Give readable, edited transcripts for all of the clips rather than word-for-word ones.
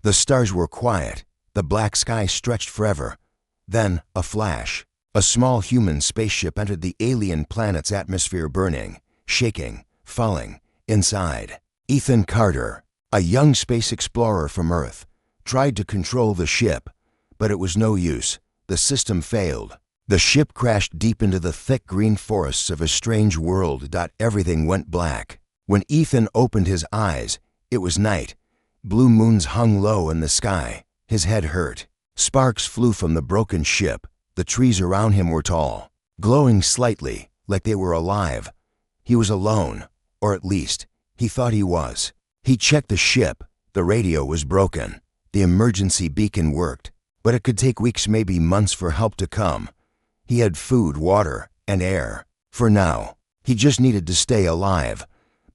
The stars were quiet. The black sky stretched forever. Then, a flash. A small human spaceship entered the alien planet's atmosphere, burning, shaking, falling. Inside, Ethan Carter, a young space explorer from Earth, tried to control the ship, but it was no use. The system failed. The ship crashed deep into the thick green forests of a strange world. Everything went black. When Ethan opened his eyes, it was night. Blue moons hung low in the sky. His head hurt. Sparks flew from the broken ship. The trees around him were tall, glowing slightly, like they were alive. He was alone, or at least, he thought he was. He checked the ship. The radio was broken. The emergency beacon worked, but it could take weeks, maybe months, for help to come. He had food, water, and air. For now, he just needed to stay alive.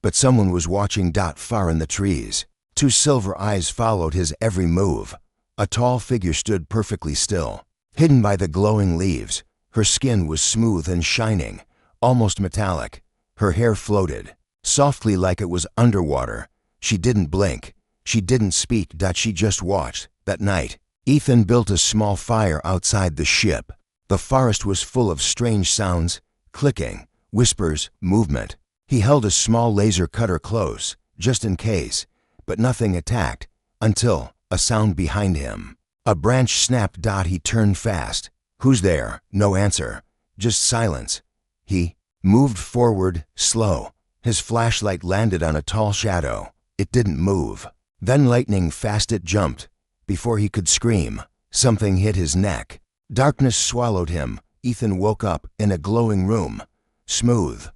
But someone was watching. Far in the trees, two silver eyes followed his every move. A tall figure stood perfectly still, hidden by the glowing leaves. Her skin was smooth and shining, almost metallic. Her hair floated, softly, like it was underwater. She didn't blink. She didn't speak. She just watched. That night, Ethan built a small fire outside the ship. The forest was full of strange sounds, clicking, whispers, movement. He held a small laser cutter close, just in case, but nothing attacked, until a sound behind him. A branch snapped. He turned fast. Who's there? No answer. Just silence. He moved forward, slow. His flashlight landed on a tall shadow. It didn't move. Then lightning fast it jumped. Before he could scream, something hit his neck. Darkness swallowed him. Ethan woke up in a glowing room. Smooth.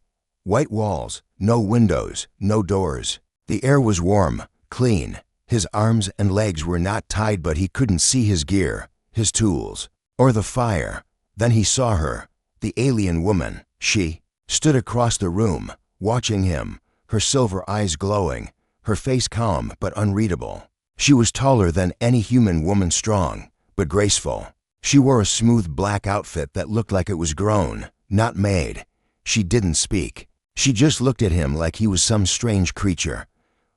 White walls, no windows, no doors. The air was warm, clean. His arms and legs were not tied, but he couldn't see his gear, his tools, or the fire. Then he saw her, the alien woman. She stood across the room, watching him, her silver eyes glowing, her face calm but unreadable. She was taller than any human woman, strong but graceful. She wore a smooth black outfit that looked like it was grown, not made. She didn't speak. She just looked at him like he was some strange creature,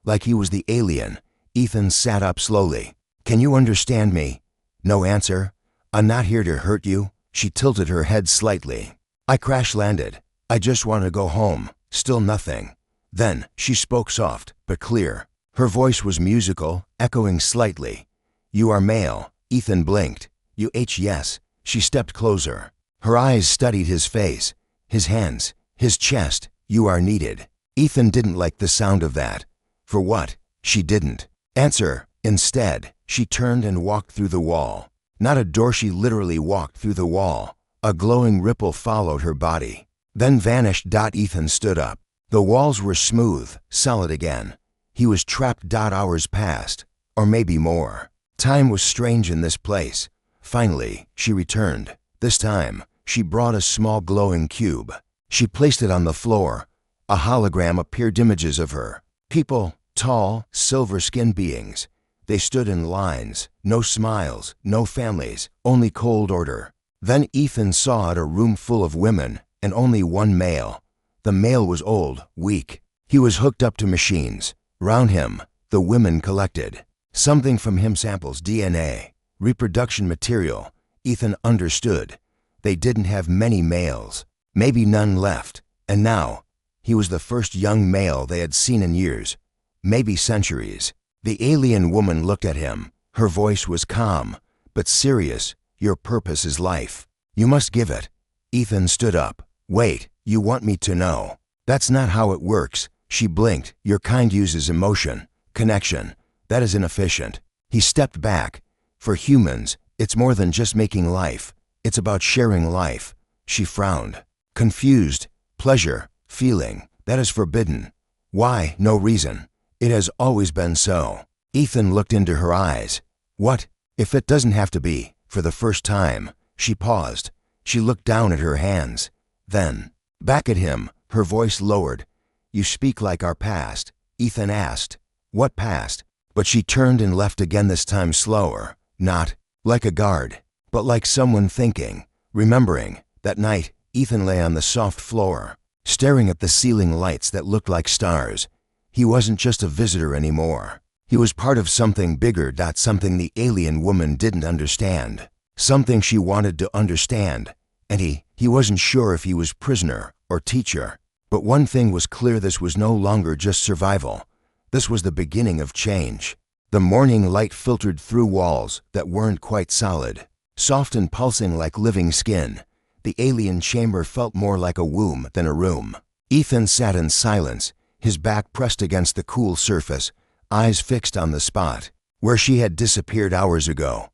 like he was the alien. Ethan sat up slowly. Can you understand me? No answer. I'm not here to hurt you. She tilted her head slightly. I crash landed. I just want to go home. Still nothing. Then she spoke, soft but clear. Her voice was musical, echoing slightly. You are male. Ethan blinked. Yes. She stepped closer. Her eyes studied his face, his hands, his chest. You are needed. Ethan didn't like the sound of that. For what? She didn't answer. Instead, she turned and walked through the wall. Not a door, she literally walked through the wall. A glowing ripple followed her body, then vanished. Ethan stood up. The walls were smooth, solid again. He was trapped. Hours passed, or maybe more. Time was strange in this place. Finally, she returned. This time, she brought a small glowing cube. She placed it on the floor. A hologram appeared, images of her. People, tall, silver-skinned beings. They stood in lines, no smiles, no families, only cold order. Then Ethan saw it, a room full of women, and only one male. The male was old, weak. He was hooked up to machines. Round him, the women collected something from him, samples, DNA, reproduction material. Ethan understood. They didn't have many males, maybe none left, and now he was the first young male they had seen in years, maybe centuries. The alien woman looked at him. Her voice was calm, but serious. Your purpose is life. You must give it. Ethan stood up. Wait, you want me to know? That's not how it works. She blinked. Your kind uses emotion, connection. That is inefficient. He stepped back. For humans, it's more than just making life. It's about sharing life. She frowned. Confused. Pleasure, feeling. That is forbidden. Why? No reason. It has always been so. Ethan looked into her eyes. What if it doesn't have to be? For the first time, she paused. She looked down at her hands. Then, back at him, her voice lowered. You speak like our past. Ethan asked. What past? But she turned and left again, this time slower. Not like a guard, but like someone thinking, remembering. That night, Ethan lay on the soft floor, staring at the ceiling lights that looked like stars. He wasn't just a visitor anymore. He was part of something bigger, something the alien woman didn't understand. Something she wanted to understand. And he wasn't sure if he was prisoner or teacher. But one thing was clear, this was no longer just survival. This was the beginning of change. The morning light filtered through walls that weren't quite solid, soft and pulsing like living skin. The alien chamber felt more like a womb than a room. Ethan sat in silence, his back pressed against the cool surface, eyes fixed on the spot where she had disappeared hours ago.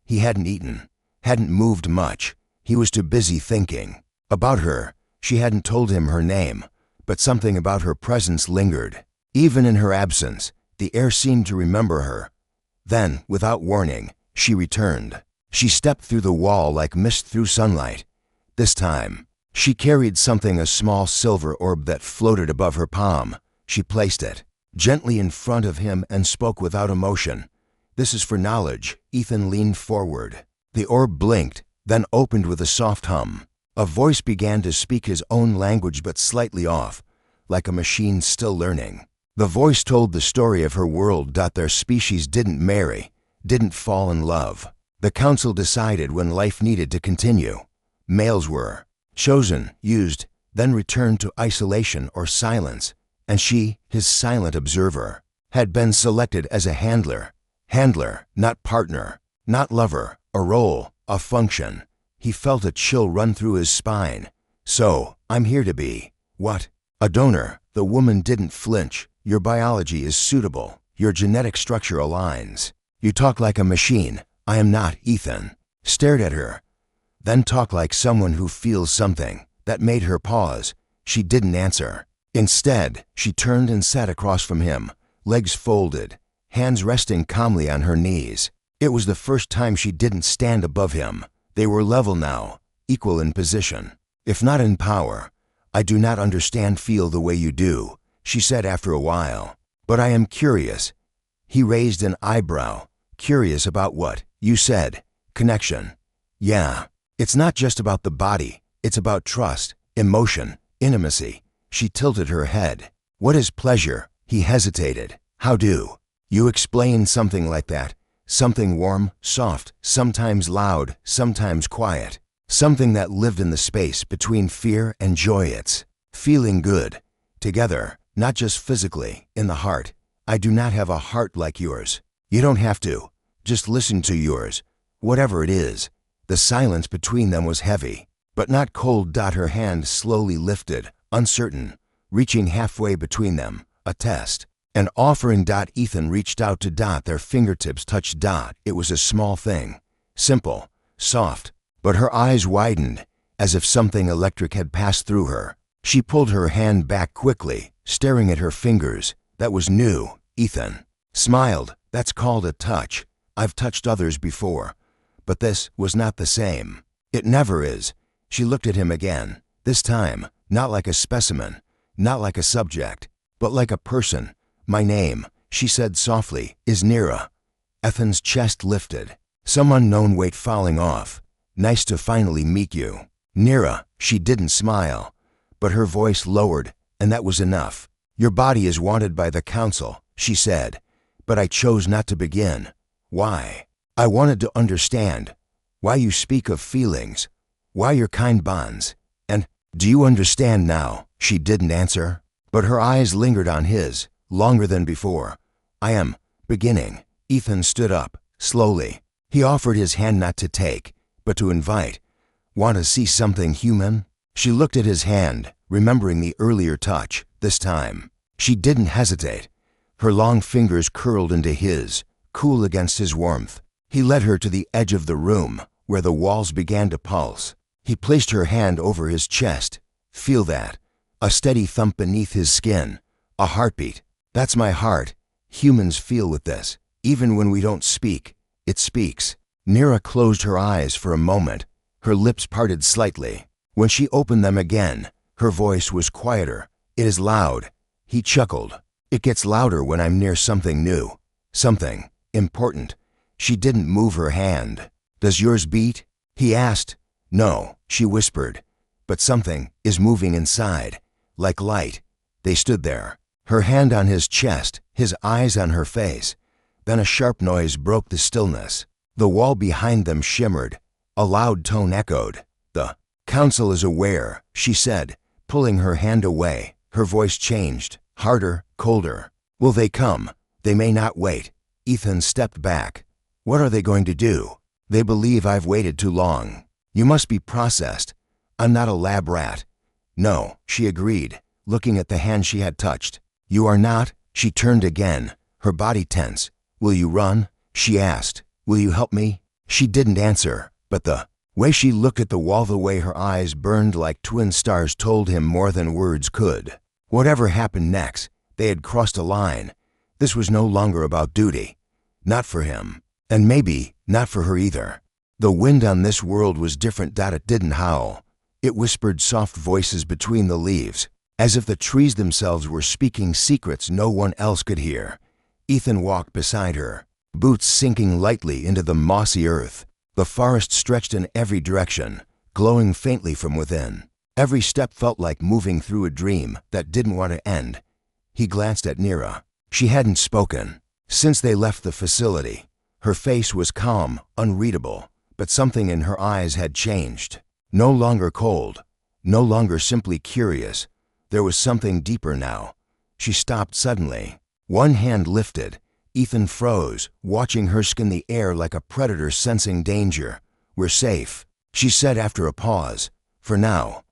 He hadn't eaten, hadn't moved much. He was too busy thinking about her. She hadn't told him her name, but something about her presence lingered. Even in her absence, the air seemed to remember her. Then, without warning, she returned. She stepped through the wall like mist through sunlight. This time, she carried something, a small silver orb that floated above her palm. She placed it gently in front of him and spoke without emotion. "This is for knowledge." Ethan leaned forward. The orb blinked, then opened with a soft hum. A voice began to speak his own language, but slightly off, like a machine still learning. The voice told the story of her world. Their species didn't marry, didn't fall in love. The council decided when life needed to continue. Males were chosen, used, then returned to isolation or silence. And she, his silent observer, had been selected as a handler. Handler, not partner, not lover, a role, a function. He felt a chill run through his spine. "So, I'm here to be, what? A donor." The woman didn't flinch. "Your biology is suitable. Your genetic structure aligns. You talk like a machine." "I am not." Ethan stared at her. "Then talk like someone who feels something." That made her pause. She didn't answer. Instead, she turned and sat across from him, legs folded, hands resting calmly on her knees. It was the first time she didn't stand above him. They were level now, equal in position, if not in power. "I do not understand, feel the way you do," she said after a while. "But I am curious." He raised an eyebrow. "Curious about what?" "You said connection." "Yeah. It's not just about the body. It's about trust, emotion, intimacy." She tilted her head. "What is pleasure?" He hesitated. "How do you explain something like that? Something warm, soft, sometimes loud, sometimes quiet. Something that lived in the space between fear and joy. It's feeling good. Together, not just physically, in the heart. I do not have a heart like yours. You don't have to. Just listen to yours. Whatever it is." The silence between them was heavy, but not cold. Her hand slowly lifted, uncertain, reaching halfway between them. A test. An offering. Ethan reached out to their fingertips touched. It was a small thing. Simple, soft, but her eyes widened, as if something electric had passed through her. She pulled her hand back quickly, staring at her fingers. That was new. Ethan smiled. "That's called a touch. I've touched others before, but this was not the same." "It never is." She looked at him again, this time not like a specimen, not like a subject, but like a person. "My name," she said softly, "is Nira." Ethan's chest lifted, some unknown weight falling off. "Nice to finally meet you." "Nira." She didn't smile, but her voice lowered, and that was enough. "Your body is wanted by the council," she said, "but I chose not to begin." "Why?" "I wanted to understand why you speak of feelings, why your kind bonds, and do you understand now?" She didn't answer, but her eyes lingered on his, longer than before. "I am beginning." Ethan stood up, slowly. He offered his hand, not to take, but to invite. "Want to see something human?" She looked at his hand, remembering the earlier touch. This time, she didn't hesitate. Her long fingers curled into his, cool against his warmth. He led her to the edge of the room, where the walls began to pulse. He placed her hand over his chest. "Feel that." A steady thump beneath his skin. A heartbeat. "That's my heart. Humans feel with this. Even when we don't speak, it speaks." Nira closed her eyes for a moment. Her lips parted slightly. When she opened them again, her voice was quieter. "It is loud." He chuckled. "It gets louder when I'm near something new. Something important." She didn't move her hand. "Does yours beat?" he asked. "No," she whispered. "But something is moving inside, like light." They stood there, her hand on his chest, his eyes on her face. Then a sharp noise broke the stillness. The wall behind them shimmered. A loud tone echoed. "The council is aware," she said, pulling her hand away. Her voice changed, harder, colder. "Will they come? They may not wait." Ethan stepped back. "What are they going to do?" "They believe I've waited too long. You must be processed. I'm not a lab rat." "No," she agreed, looking at the hand she had touched. "You are not?" She turned again, her body tense. "Will you run?" she asked. "Will you help me?" She didn't answer, but the way she looked at the wall, the way her eyes burned like twin stars, told him more than words could. Whatever happened next, they had crossed a line. This was no longer about duty. Not for him. And maybe not for her either. The wind on this world was different. It didn't howl. It whispered soft voices between the leaves, as if the trees themselves were speaking secrets no one else could hear. Ethan walked beside her, boots sinking lightly into the mossy earth. The forest stretched in every direction, glowing faintly from within. Every step felt like moving through a dream that didn't want to end. He glanced at Nira. She hadn't spoken since they left the facility. Her face was calm, unreadable, but something in her eyes had changed. No longer cold, no longer simply curious. There was something deeper now. She stopped suddenly. One hand lifted. Ethan froze, watching her scan the air like a predator sensing danger. "We're safe," she said after a pause. For now,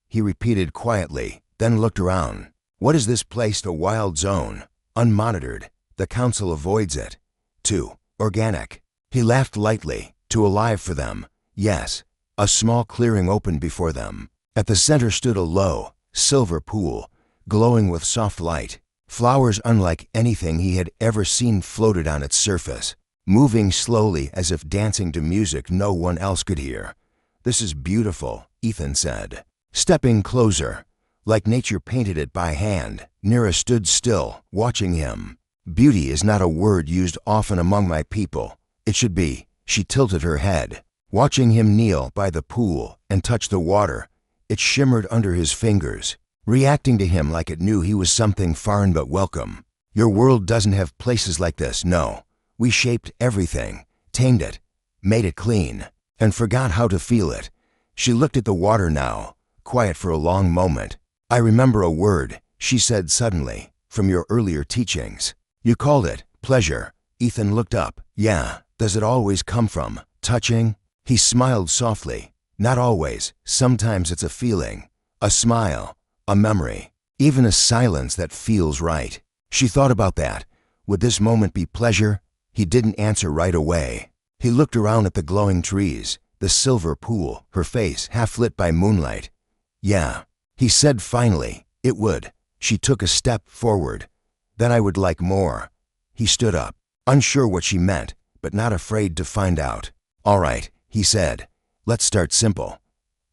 he repeated quietly, then looked around. "What is this place? A wild zone, unmonitored. The council avoids it. Too organic." He laughed lightly. "Too alive for them." "Yes." A small clearing opened before them. At the center stood a low, silver pool, glowing with soft light. Flowers unlike anything he had ever seen floated on its surface, moving slowly as if dancing to music no one else could hear. "This is beautiful," Ethan said, stepping closer. Like nature painted it by hand. Nira stood still, watching him. "Beauty is not a word used often among my people. It should be." She tilted her head, watching him kneel by the pool and touch the water. It shimmered under his fingers, reacting to him like it knew he was something foreign but welcome. "Your world doesn't have places like this, no. We shaped everything, tamed it, made it clean, and forgot how to feel it." She looked at the water now, quiet for a long moment. "I remember a word," she said suddenly, "from your earlier teachings. You called it pleasure." Ethan looked up. "Yeah. Does it always come from touching?" He smiled softly. "Not always. Sometimes it's a feeling, a smile, a memory, even a silence that feels right." She thought about that. Would this moment be pleasure? He didn't answer right away. He looked around at the glowing trees, the silver pool, her face half lit by moonlight. "Yeah," he said finally, "it would." She took a step forward. "Then I would like more." He stood up, unsure what she meant, but not afraid to find out. "All right," he said. "Let's start simple."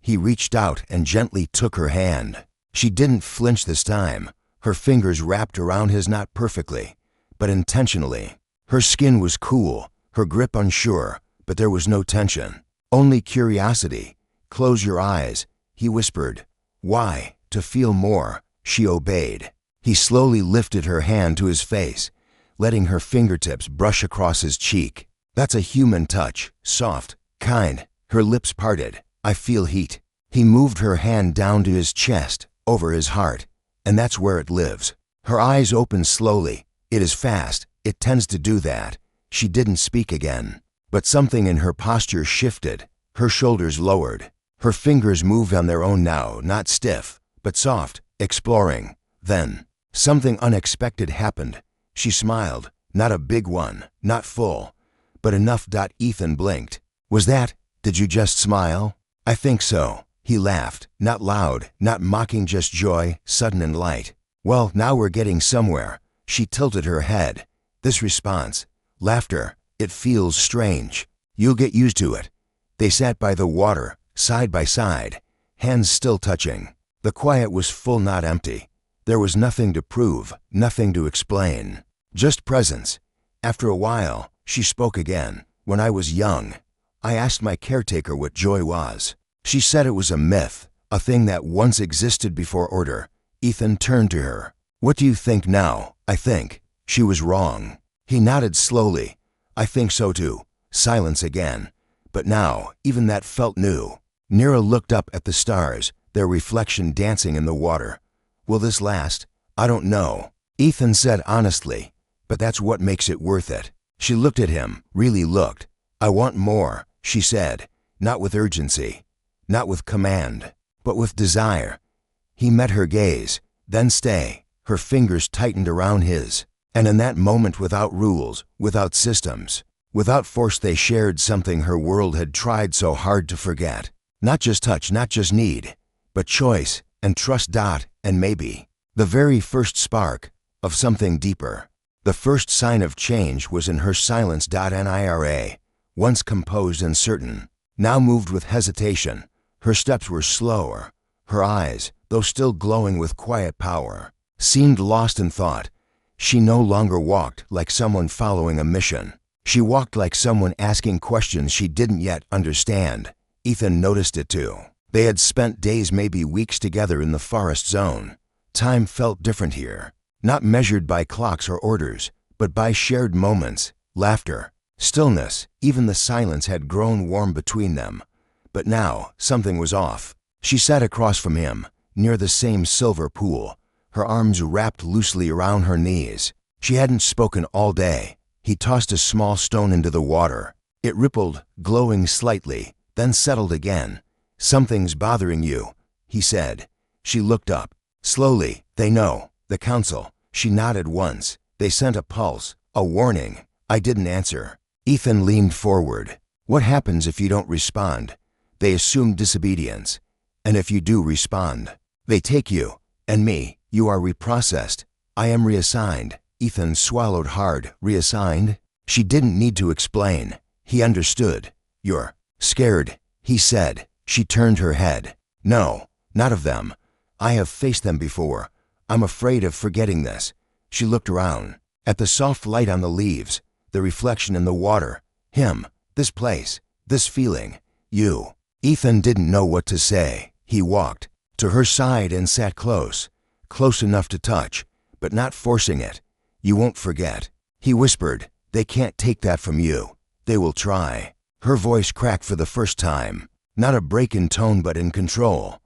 He reached out and gently took her hand. She didn't flinch this time. Her fingers wrapped around his, not perfectly, but intentionally. Her skin was cool, her grip unsure, but there was no tension, only curiosity. "Close your eyes," he whispered. "Why?" "To feel more." She obeyed. He slowly lifted her hand to his face, letting her fingertips brush across his cheek. "That's a human touch, soft, kind." Her lips parted. "I feel heat." He moved her hand down to his chest, over his heart, and that's where it lives. Her eyes opened slowly. "It is fast. It tends to do that." She didn't speak again, but something in her posture shifted. Her shoulders lowered. Her fingers moved on their own now, not stiff, but soft, exploring. Then, something unexpected happened. She smiled, not a big one, not full, but enough. Ethan blinked. "Was that? Did you just smile?" "I think so." He laughed, not loud, not mocking, just joy, sudden and light. "Well, now we're getting somewhere." She tilted her head. "This response, laughter, it feels strange. You'll get used to it." They sat by the water, side by side, hands still touching. The quiet was full, not empty. There was nothing to prove, nothing to explain, just presence. After a while, she spoke again. "When I was young, I asked my caretaker what joy was. She said it was a myth, a thing that once existed before order." Ethan turned to her. What do you think now? I think she was wrong. He nodded slowly. I think so too. Silence again. But now, even that felt new. Nira looked up at the stars, their reflection dancing in the water. Will this last? I don't know. Ethan said honestly, but that's what makes it worth it. She looked at him, really looked. I want more, she said, not with urgency, not with command, but with desire. He met her gaze, then stay. Her fingers tightened around his. And in that moment, without rules, without systems, without force, they shared something her world had tried so hard to forget. Not just touch, not just need, but choice and trust. And maybe the very first spark of something deeper. The first sign of change was in her silence. Nira, once composed and certain, now moved with hesitation. Her steps were slower. Her eyes, though still glowing with quiet power, seemed lost in thought. She no longer walked like someone following a mission. She walked like someone asking questions she didn't yet understand. Ethan noticed it too. They had spent days, maybe weeks together in the forest zone. Time felt different here, not measured by clocks or orders, but by shared moments, laughter, stillness. Even the silence had grown warm between them. But now, something was off. She sat across from him, near the same silver pool, her arms wrapped loosely around her knees. She hadn't spoken all day. He tossed a small stone into the water. It rippled, glowing slightly, then settled again. Something's bothering you, he said. She looked up. Slowly. They know. The council. She nodded once. They sent a pulse, a warning. I didn't answer. Ethan leaned forward. What happens if you don't respond? They assume disobedience. And if you do respond, they take you and me. You are reprocessed. I am reassigned. Ethan swallowed hard. Reassigned? She didn't need to explain. He understood. You're scared, he said. She turned her head. No, not of them. I have faced them before. I'm afraid of forgetting this. She looked around. At the soft light on the leaves, the reflection in the water, him, this place, this feeling, you. Ethan didn't know what to say. He walked to her side and sat close enough to touch, but not forcing it. You won't forget, he whispered. They can't take that from you. They will try. Her voice cracked for the first time, not a break in tone but in control.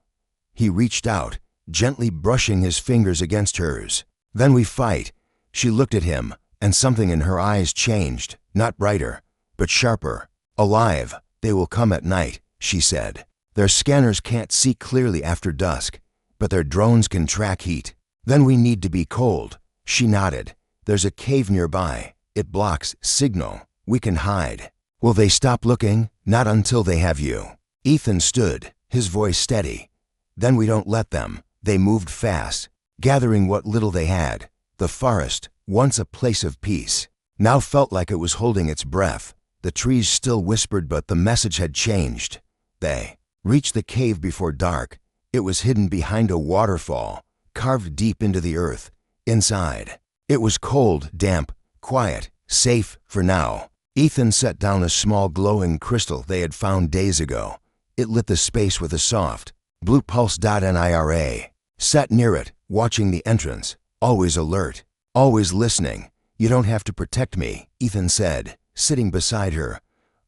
He reached out, gently brushing his fingers against hers. Then we fight. She looked at him, and something in her eyes changed, not brighter, but sharper. Alive. They will come at night, she said. Their scanners can't see clearly after dusk, but their drones can track heat. Then we need to be cold. She nodded. There's a cave nearby. It blocks signal. We can hide. Will they stop looking? Not until they have you. Ethan stood, his voice steady. Then we don't let them. They moved fast, gathering what little they had. The forest, once a place of peace, now felt like it was holding its breath. The trees still whispered, but the message had changed. They reached the cave before dark. It was hidden behind a waterfall, carved deep into the earth. Inside, it was cold, damp, quiet, safe for now. Ethan set down a small glowing crystal they had found days ago. It lit the space with a soft, blue pulse. Nira sat near it, watching the entrance, always alert, always listening. You don't have to protect me, Ethan said, sitting beside her.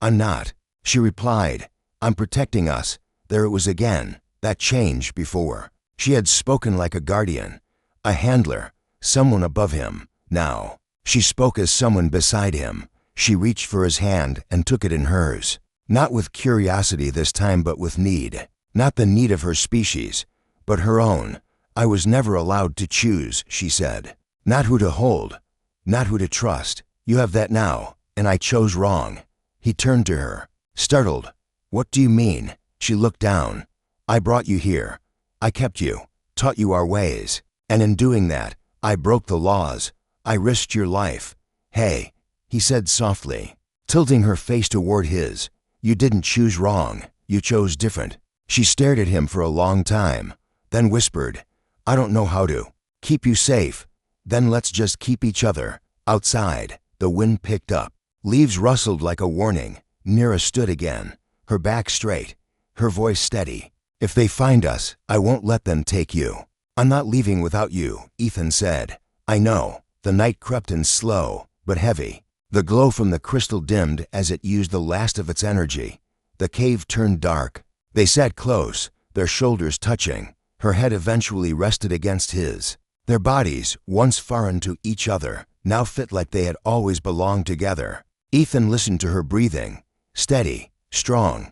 I'm not, she replied. I'm protecting us. There it was again, that change before. She had spoken like a guardian, a handler, someone above him. Now, she spoke as someone beside him. She reached for his hand and took it in hers. Not with curiosity this time, but with need. Not the need of her species, but her own. I was never allowed to choose, she said. Not who to hold, not who to trust. You have that now, and I chose wrong. He turned to her, startled. What do you mean? She looked down. I brought you here. I kept you, taught you our ways. And in doing that, I broke the laws. I risked your life. Hey, he said softly, tilting her face toward his. You didn't choose wrong. You chose different. She stared at him for a long time, then whispered, I don't know how to keep you safe. Then let's just keep each other. Outside, the wind picked up. Leaves rustled like a warning. Nira stood again, her back straight, her voice steady. If they find us, I won't let them take you. "I'm not leaving without you," Ethan said. "I know." The night crept in slow, but heavy. The glow from the crystal dimmed as it used the last of its energy. The cave turned dark. They sat close, their shoulders touching. Her head eventually rested against his. Their bodies, once foreign to each other, now fit like they had always belonged together. Ethan listened to her breathing, steady, strong,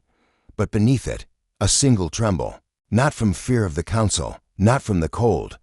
but beneath it, a single tremble. Not from fear of the council, not from the cold,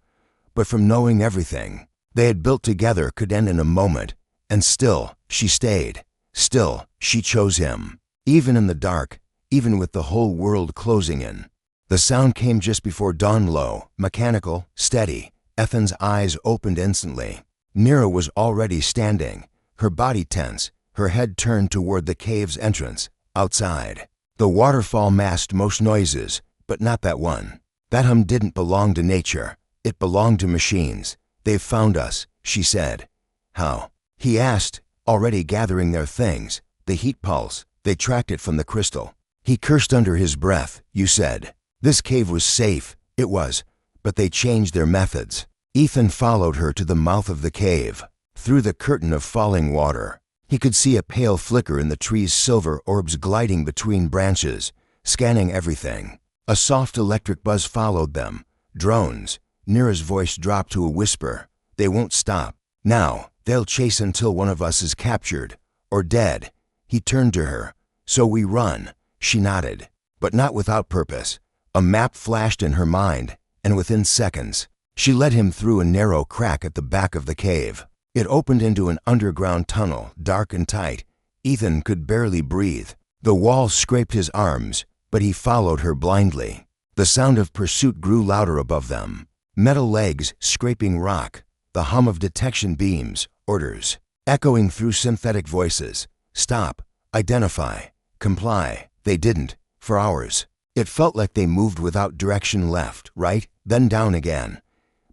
but from knowing everything they had built together could end in a moment. And still, she stayed. Still, she chose him. Even in the dark, even with the whole world closing in. The sound came just before dawn, low, mechanical, steady. Ethan's eyes opened instantly. Nira was already standing, her body tense, her head turned toward the cave's entrance, outside. The waterfall masked most noises, but not that one. That hum didn't belong to nature. It belonged to machines. "They've found us," she said. "How?" he asked, already gathering their things. The heat pulse, they tracked it from the crystal. He cursed under his breath. "You said this cave was safe." It was, but they changed their methods. Ethan followed her to the mouth of the cave. Through the curtain of falling water, he could see a pale flicker in the tree's silver orbs gliding between branches, scanning everything. A soft electric buzz followed them. Drones. Nira's voice dropped to a whisper. "They won't stop. Now, they'll chase until one of us is captured. Or dead." He turned to her. "So we run." She nodded, but not without purpose. A map flashed in her mind, and within seconds, she led him through a narrow crack at the back of the cave. It opened into an underground tunnel, dark and tight. Ethan could barely breathe. The wall scraped his arms, but he followed her blindly. The sound of pursuit grew louder above them. Metal legs scraping rock, the hum of detection beams, orders, echoing through synthetic voices. "Stop, identify, comply." They didn't, for hours. It felt like they moved without direction, left, right, then down again.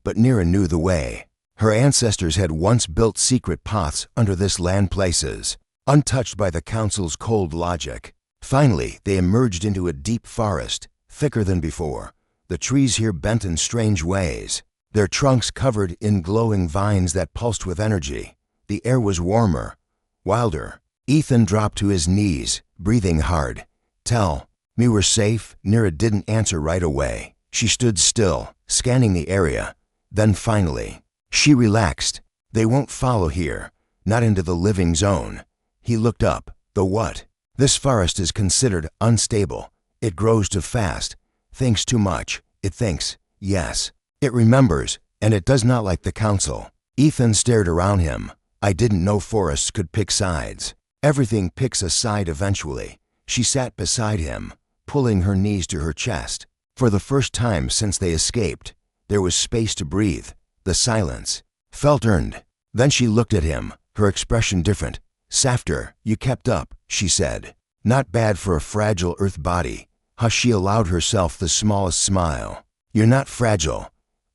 But Nira knew the way. Her ancestors had once built secret paths under this land, places untouched by the council's cold logic. Finally, they emerged into a deep forest, thicker than before. The trees here bent in strange ways, their trunks covered in glowing vines that pulsed with energy. The air was warmer, wilder. Ethan dropped to his knees, breathing hard. "Tell me we're safe?" Nira didn't answer right away. She stood still, scanning the area. Then finally, she relaxed. "They won't follow here, not into the living zone." He looked up. "The what?" "This forest is considered unstable. It grows too fast. Thinks too much. It thinks, yes. It remembers, and it does not like the council." Ethan stared around him. "I didn't know forests could pick sides." "Everything picks a side eventually." She sat beside him, pulling her knees to her chest. For the first time since they escaped, there was space to breathe. The silence felt earned. Then she looked at him, her expression different. "Softer, you kept up," she said. "Not bad for a fragile earth body." Hush, she allowed herself the smallest smile. "You're not fragile."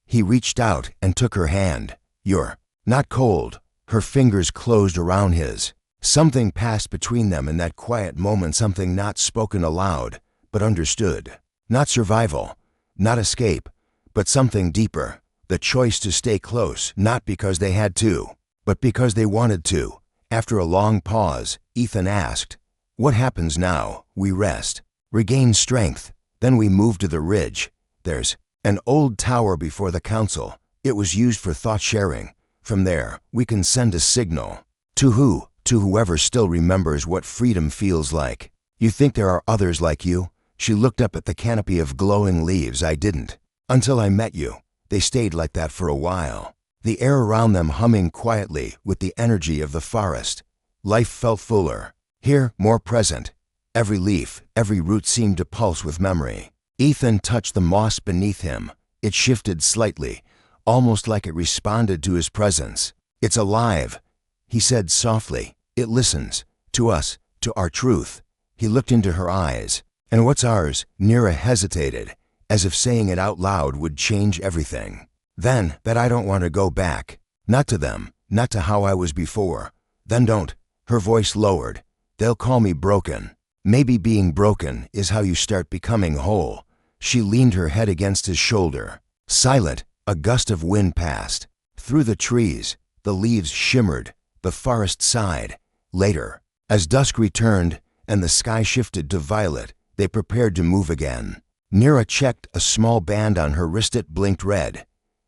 He reached out and took her hand. "You're not cold." Her fingers closed around his. Something passed between them in that quiet moment, something not spoken aloud, but understood. Not survival, not escape, but something deeper. The choice to stay close, not because they had to, but because they wanted to. After a long pause, Ethan asked, "What happens now?" "We rest, regain strength, then we move to the ridge. There's an old tower before the council. It was used for thought sharing. From there, we can send a signal." "To who?" "To whoever still remembers what freedom feels like." "You think there are others like you?" She looked up at the canopy of glowing leaves. "I didn't. Until I met you." They stayed like that for a while. The air around them humming quietly with the energy of the forest. Life felt fuller. Here, more present. Every leaf, every root seemed to pulse with memory. Ethan touched the moss beneath him. It shifted slightly, almost like it responded to his presence. "It's alive," he said softly. "It listens. To us, to our truth." He looked into her eyes. "And what's ours?" Nira hesitated, as if saying it out loud would change everything. "Then, that I don't want to go back. Not to them, not to how I was before." "Then don't." Her voice lowered. "They'll call me broken. Maybe being broken is how you start becoming whole." She leaned her head against his shoulder. Silent, A gust of wind passed. Through the trees, the leaves shimmered, the forest sighed. Later, as dusk returned and the sky shifted to violet, they prepared to move again. Nira checked a small band on her wrist. It blinked red.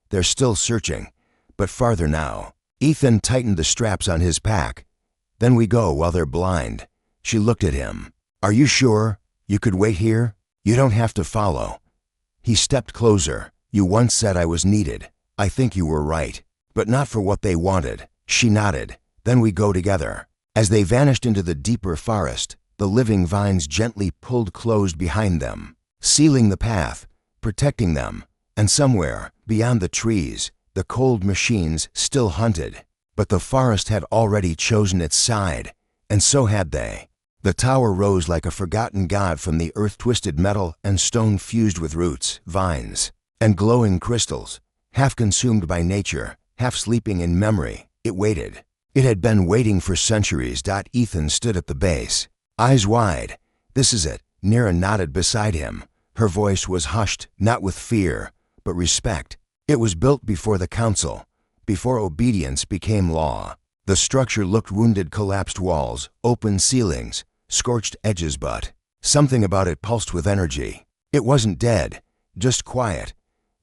They're still searching, but farther now. Ethan tightened the straps on his pack. Then we go while they're blind. She looked at him. Are you sure? You could wait here? You don't have to follow. He stepped closer. You once said I was needed. I think you were right. But not for what they wanted. She nodded. Then we go together. As they vanished into the deeper forest, the living vines gently pulled closed behind them, sealing the path, protecting them. And somewhere, beyond the trees, the cold machines still hunted. But the forest had already chosen its side, and so had they. The tower rose like a forgotten god from the earth-twisted metal and stone fused with roots, vines, and glowing crystals. Half consumed by nature, half sleeping in memory, it waited. It had been waiting for centuries. Ethan stood at the base, eyes wide. This is it. Nira nodded beside him. Her voice was hushed, not with fear, but respect. It was built before the council, before obedience became law. The structure looked wounded, collapsed walls, open ceilings, scorched edges, but something about it pulsed with energy. It wasn't dead, just quiet,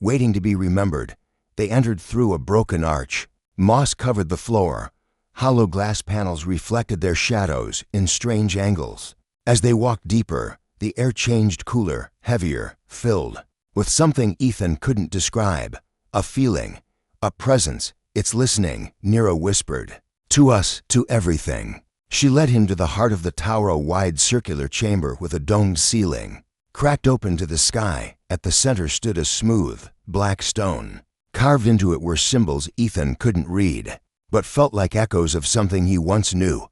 waiting to be remembered. They entered through a broken arch. Moss covered the floor. Hollow glass panels reflected their shadows in strange angles. As they walked deeper, the air changed, cooler, heavier, filled with something Ethan couldn't describe. A feeling, a presence. It's listening, Nira whispered. To us, to everything. She led him to the heart of the tower, a wide circular chamber with a domed ceiling. Cracked open to the sky, at the center stood a smooth, black stone. Carved into it were symbols Ethan couldn't read, but felt like echoes of something he once knew.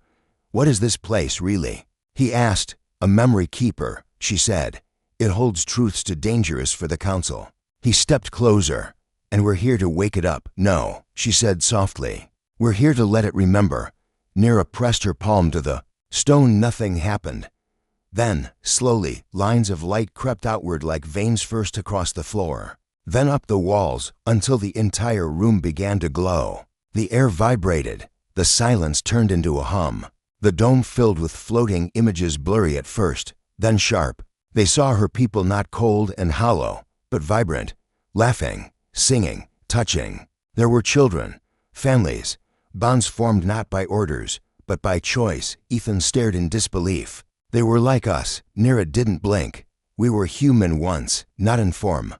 What is this place, really? He asked. A memory keeper, she said. It holds truths too dangerous for the council. He stepped closer. And we're here to wake it up. No, she said softly. We're here to let it remember. Nira pressed her palm to the stone. Nothing happened. Then, slowly, lines of light crept outward like veins, first across the floor, then up the walls, until the entire room began to glow. The air vibrated. The silence turned into a hum. The dome filled with floating images, blurry at first, then sharp. They saw her people, not cold and hollow, but vibrant, laughing, singing, touching. There were children, families, bonds formed not by orders, but by choice. Ethan stared in disbelief. They were like us. Nira didn't blink. We were human once, not in form,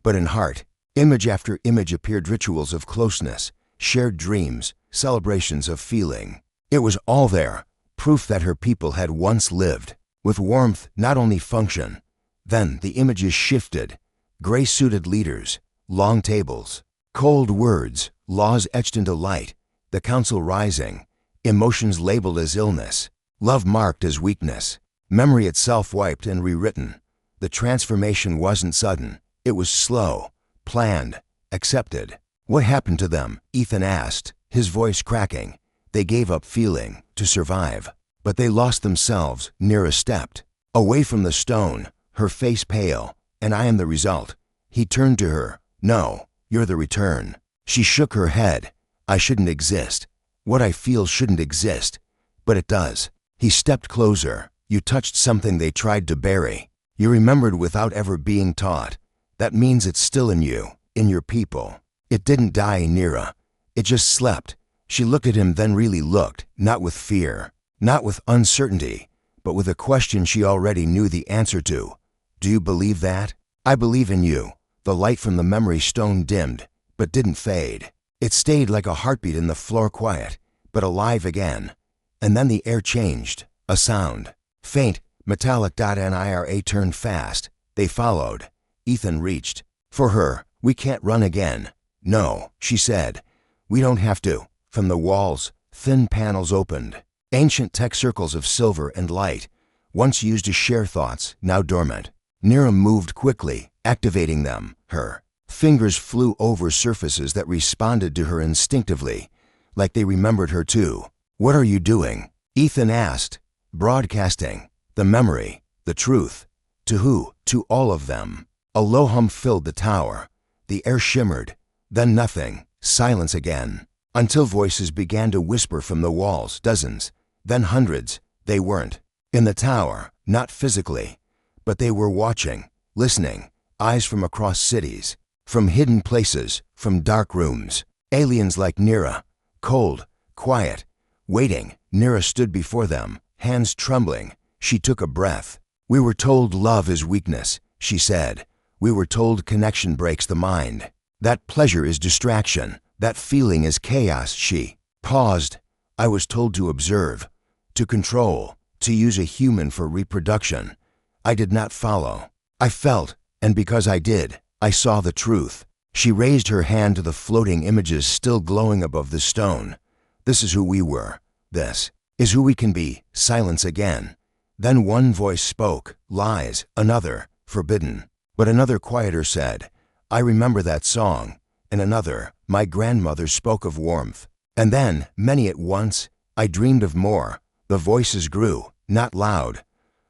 but in heart. Image after image appeared, rituals of closeness, shared dreams, celebrations of feeling. It was all there, proof that her people had once lived, with warmth, not only function. Then the images shifted. Gray-suited leaders, long tables, cold words, laws etched into light, the council rising, emotions labeled as illness, love marked as weakness, memory itself wiped and rewritten. The transformation wasn't sudden. It was slow, planned, accepted. What happened to them? Ethan asked, his voice cracking. They gave up feeling to survive, but they lost themselves. Nira stepped away from the stone, her face pale. And I am the result. He turned to her. No, you're the return. She shook her head. I shouldn't exist. What I feel shouldn't exist. But it does. He stepped closer. You touched something they tried to bury. You remembered without ever being taught. That means it's still in you, in your people. It didn't die, Nira. It just slept. She looked at him, then really looked, not with fear, not with uncertainty, but with a question she already knew the answer to. Do you believe that? I believe in you. The light from the memory stone dimmed, but didn't fade. It stayed like a heartbeat in the floor, quiet, but alive again. And then the air changed. A sound. Faint, metallic. Nira turned fast. They followed. Ethan reached for her. We can't run again. No, she said. We don't have to. From the walls, thin panels opened. Ancient tech circles of silver and light, once used to share thoughts, now dormant. Nira moved quickly, activating them. Her fingers flew over surfaces that responded to her instinctively, like they remembered her too. What are you doing? Ethan asked. Broadcasting. The memory. The truth. To who? To all of them. A low hum filled the tower. The air shimmered. Then nothing, silence again, until voices began to whisper from the walls, dozens, then hundreds. They weren't in the tower, not physically, but they were watching, listening, eyes from across cities, from hidden places, from dark rooms. Aliens like Nira, cold, quiet, waiting. Nira stood before them, hands trembling. She took a breath. "We were told love is weakness," she said. "We were told connection breaks the mind. That pleasure is distraction. That feeling is chaos." She paused. "I was told to observe, to control, to use a human for reproduction. I did not follow. I felt, and because I did, I saw the truth." She raised her hand to the floating images still glowing above the stone. "This is who we were. This is who we can be." Silence again. Then one voice spoke, "Lies." Another, "Forbidden." But another quieter said, "I remember that song." And another, "My grandmother spoke of warmth." And then, many at once, "I dreamed of more." The voices grew, not loud,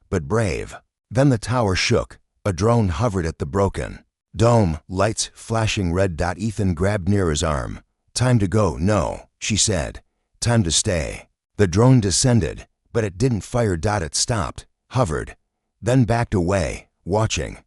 but brave. Then the tower shook. A drone hovered at the broken dome, lights flashing red. Ethan grabbed Nira's arm. "Time to go." "No," she said. "Time to stay." The drone descended, but it didn't fire. It stopped, hovered, then backed away, watching,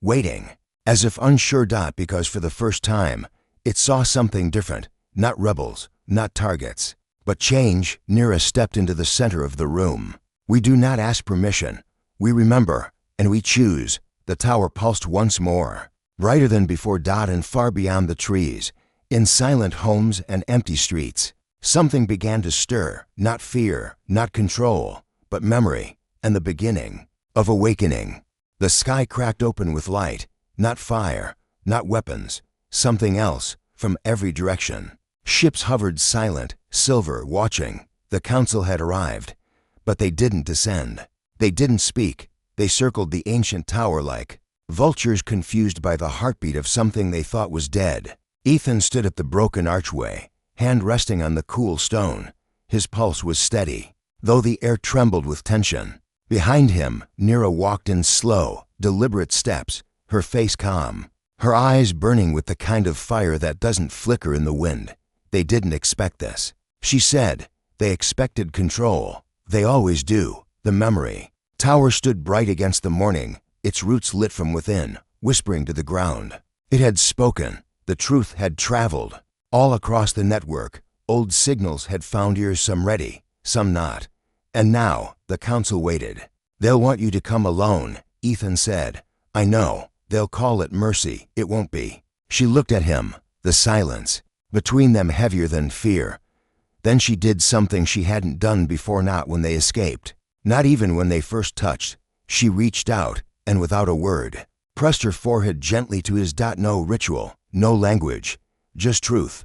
waiting, as if unsure. Because for the first time, it saw something different. Not rebels, not targets, but change. Nira stepped into the center of the room. "We do not ask permission. We remember, and we choose." The tower pulsed once more, brighter than before. And far beyond the trees, in silent homes and empty streets, something began to stir. Not fear, not control, but memory, and the beginning of awakening. The sky cracked open with light, not fire, not weapons, something else, from every direction. Ships hovered silent, silver, watching. The council had arrived, but they didn't descend. They didn't speak. They circled the ancient tower like vultures confused by the heartbeat of something they thought was dead. Ethan stood at the broken archway, hand resting on the cool stone. His pulse was steady, though the air trembled with tension. Behind him, Nira walked in slow, deliberate steps, her face calm, her eyes burning with the kind of fire that doesn't flicker in the wind. They didn't expect this, she said. They expected control. They always do. The memory tower stood bright against the morning, its roots lit from within, whispering to the ground. It had spoken. The truth had traveled. All across the network, old signals had found ears, some ready, some not. And now, the council waited. "They'll want you to come alone," Ethan said. "I know. They'll call it mercy. It won't be." She looked at him, the silence between them heavier than fear. Then she did something she hadn't done before, not when they escaped. Not even when they first touched. She reached out, and without a word, pressed her forehead gently to his. No ritual, no language, just truth.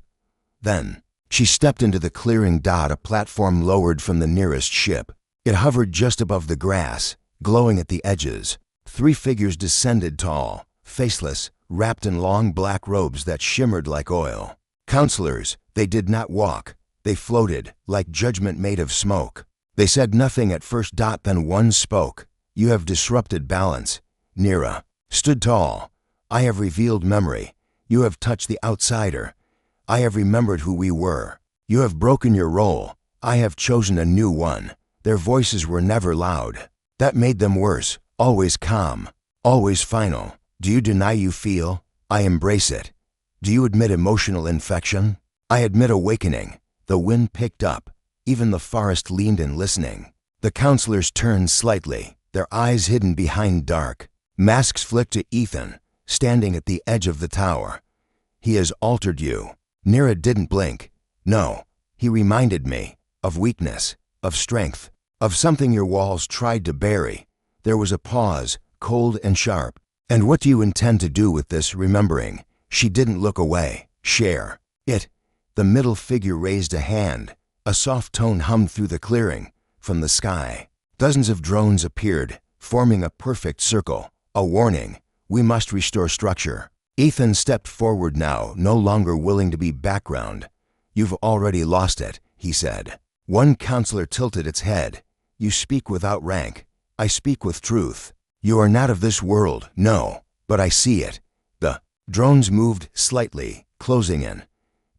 Then, she stepped into the clearing. A platform lowered from the nearest ship. It hovered just above the grass, glowing at the edges. 3 figures descended, tall, faceless, wrapped in long black robes that shimmered like oil. Counselors, they did not walk. They floated, like judgment made of smoke. They said nothing at first. Then one spoke. "You have disrupted balance." Nira stood tall. "I have revealed memory. You have touched the outsider. I have remembered who we were. You have broken your role. I have chosen a new one." Their voices were never loud. That made them worse. Always calm. Always final. "Do you deny you feel? I embrace it. Do you admit emotional infection? I admit awakening." The wind picked up. Even the forest leaned in, listening. The counselors turned slightly, their eyes hidden behind dark masks. Flicked to Ethan, standing at the edge of the tower. "He has altered you." Nira didn't blink. "No, he reminded me of weakness, of strength, of something your walls tried to bury." There was a pause, cold and sharp. "And what do you intend to do with this remembering?" She didn't look away. "Share it." The middle figure raised a hand. A soft tone hummed through the clearing. From the sky, dozens of drones appeared, forming a perfect circle. A warning. We must restore structure. Ethan stepped forward now, no longer willing to be background. "You've already lost it," he said. One counselor tilted its head. "You speak without rank. I speak with truth. You are not of this world, no, but I see it." The drones moved slightly, closing in.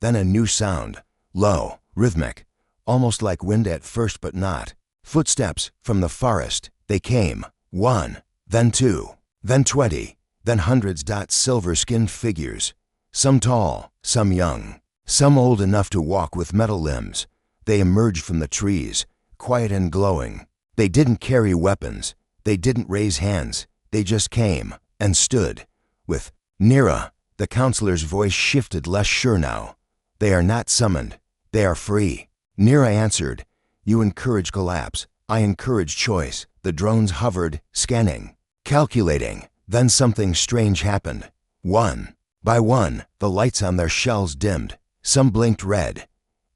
Then a new sound, low, rhythmic, almost like wind at first but not. Footsteps from the forest. They came. 1, then 2, then 20, then hundreds. Silver-skinned figures. Some tall, some young, some old enough to walk with metal limbs. They emerged from the trees, quiet and glowing. They didn't carry weapons. They didn't raise hands. They just came and stood. With Nira, the counselor's voice shifted, less sure now. They are not summoned. They are free. Nira answered. You encourage collapse. I encourage choice. The drones hovered, scanning, calculating. Then something strange happened. One by one, the lights on their shells dimmed. Some blinked red,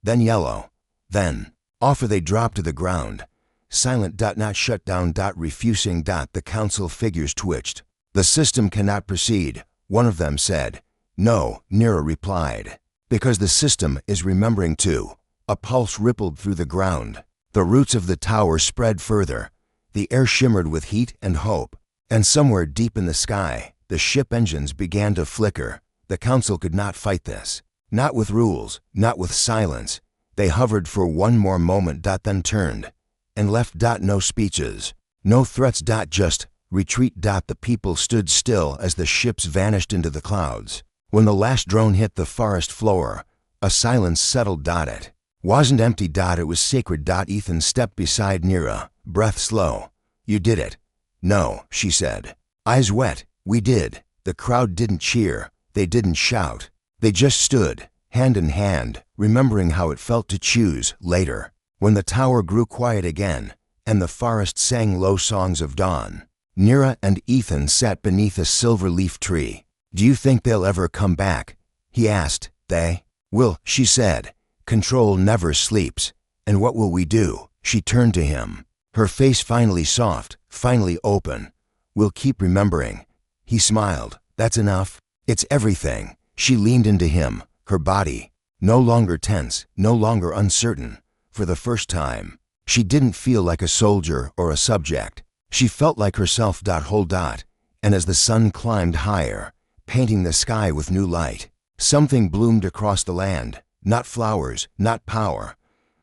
then yellow, then off they dropped to the ground. Silent. Not shut down. Refusing. The council figures twitched. The system cannot proceed, one of them said. No, Nira replied. Because the system is remembering too. A pulse rippled through the ground. The roots of the tower spread further. The air shimmered with heat and hope. And somewhere deep in the sky, the ship engines began to flicker. The council could not fight this. Not with rules, not with silence. They hovered for one more moment. Then turned and left. No speeches, no threats. Just retreat. The people stood still as the ships vanished into the clouds. When the last drone hit the forest floor, a silence settled. It wasn't empty. It was sacred. Ethan stepped beside Nira, breath slow. You did it. No, she said. Eyes wet. We did. The crowd didn't cheer. They didn't shout. They just stood, hand in hand, remembering how it felt to choose later. When the tower grew quiet again, and the forest sang low songs of dawn, Nira and Ethan sat beneath a silver leaf tree. Do you think they'll ever come back? He asked. They will, she said. Control never sleeps. And what will we do? She turned to him, her face finally soft, finally open. We'll keep remembering. He smiled. That's enough. It's everything. She leaned into him, her body no longer tense, no longer uncertain. For the first time, she didn't feel like a soldier or a subject. She felt like herself. And as the sun climbed higher, painting the sky with new light, something bloomed across the land. Not flowers, not power,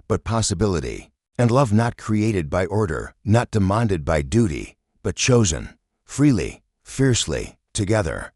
but possibility. And love, not created by order, not demanded by duty, but chosen, freely, fiercely, together.